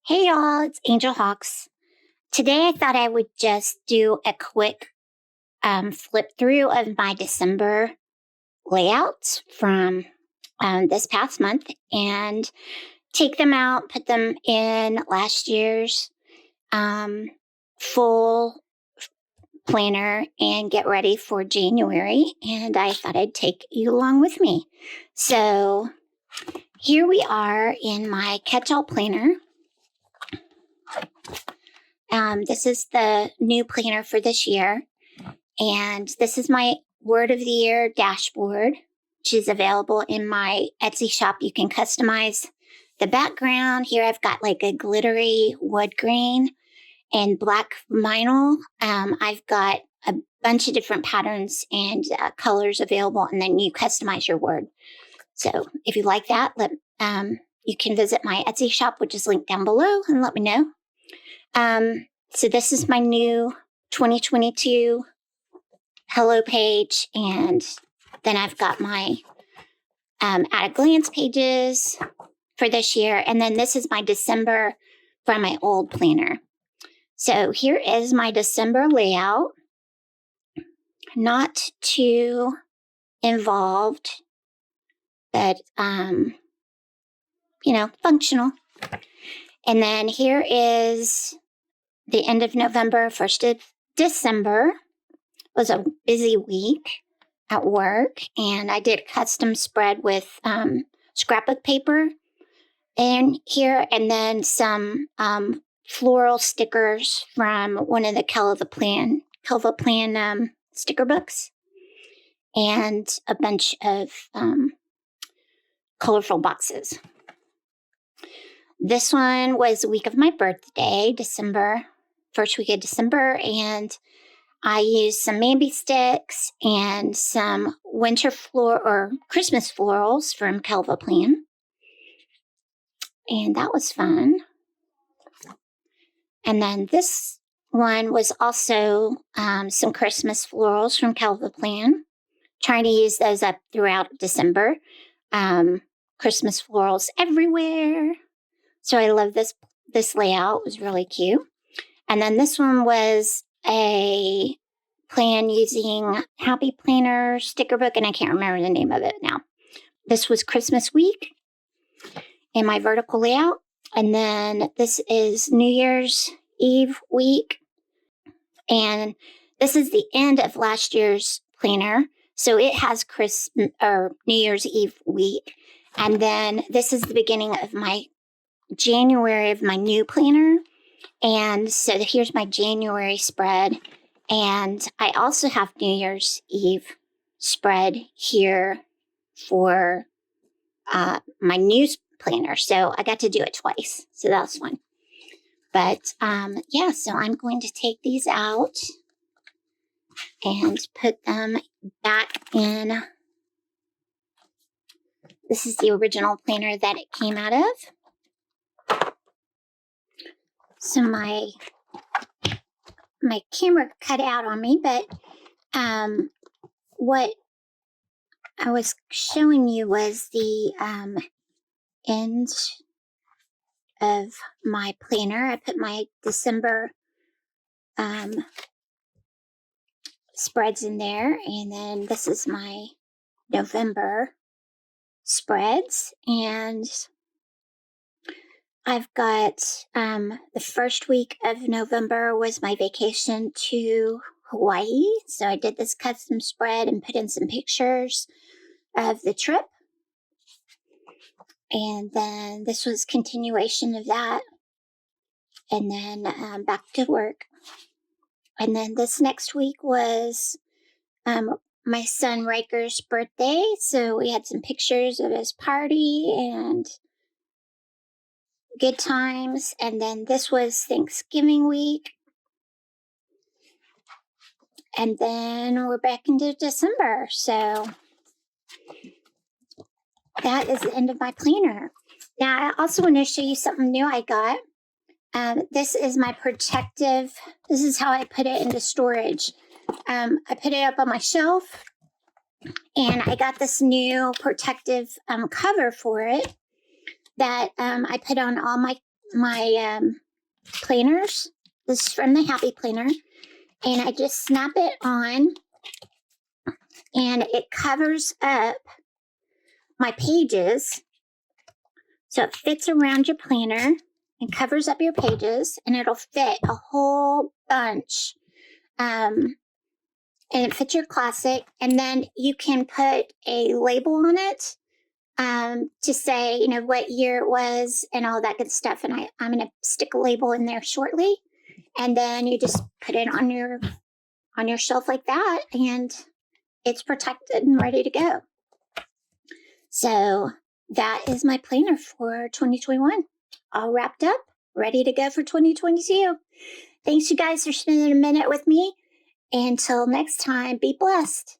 Hey y'all, it's Angel Hawks. Today I thought I would just do a quick flip through of my December layouts from this past month and take them out, put them in last year's full planner and get ready for January. And I thought I'd take you along with me. So here we are in my catch-all planner. This is the new planner for this year. And this is my word of the year dashboard, which is available in my Etsy shop. You can customize the background. Here I've got like a glittery wood grain and black vinyl. I've got a bunch of different patterns and colors available, and then you customize your word. So if you like that, you can visit my Etsy shop, which is linked down below, and let me know. So this is my new 2022 hello page, and then I've got my at a glance pages for this year, and then this is my December from my old planner. So here is my December layout. Not too involved, but functional. And then here is the end of November, 1st of December. It was a busy week at work, and I did a custom spread with scrapbook paper in here, and then some floral stickers from one of the Kelva Plan sticker books, and a bunch of colorful boxes. This one was the week of my birthday, first week of December, and I used some Mamby sticks and some Christmas florals from Kelva Plan. And that was fun. And then this one was also some Christmas florals from Kelva Plan. Trying to use those up throughout December. Christmas florals everywhere. So I love this layout. It was really cute. And then this one was a plan using Happy Planner sticker book, and I can't remember the name of it now. This was Christmas week in my vertical layout. And then this is New Year's Eve week. And this is the end of last year's planner. So it has New Year's Eve week. And then this is the beginning of my January of my new planner. And so here's my January spread. And I also have New Year's Eve spread here for my new planner. So I got to do it twice. So that was fun. But so I'm going to take these out and put them back in. This is the original planner that it came out of. So my camera cut out on me, but what I was showing you was the end of my planner. I put my December spreads in there, and then this is my November spreads, and I've got the first week of November was my vacation to Hawaii. So I did this custom spread and put in some pictures of the trip. And then this was continuation of that. And then back to work. And then this next week was my son Riker's birthday. So we had some pictures of his party and good times. And then this was Thanksgiving week. And then we're back into December. So that is the end of my planner. Now, I also want to show you something new I got. This is my protective. This is how I put it into storage. I put it up on my shelf, and I got this new protective cover for it that I put on all my my planners. This is from the Happy Planner. And I just snap it on, and it covers up my pages. So it fits around your planner and covers up your pages, and it'll fit a whole bunch. And it fits your classic, and then you can put a label on it to say, you know, what year it was and all that good stuff. And I'm going to stick a label in there shortly, and then you just put it on your shelf like that, and it's protected and ready to go. So that is my planner for 2021. All wrapped up, ready to go for 2022. Thanks, you guys, for spending a minute with me. Until next time, be blessed.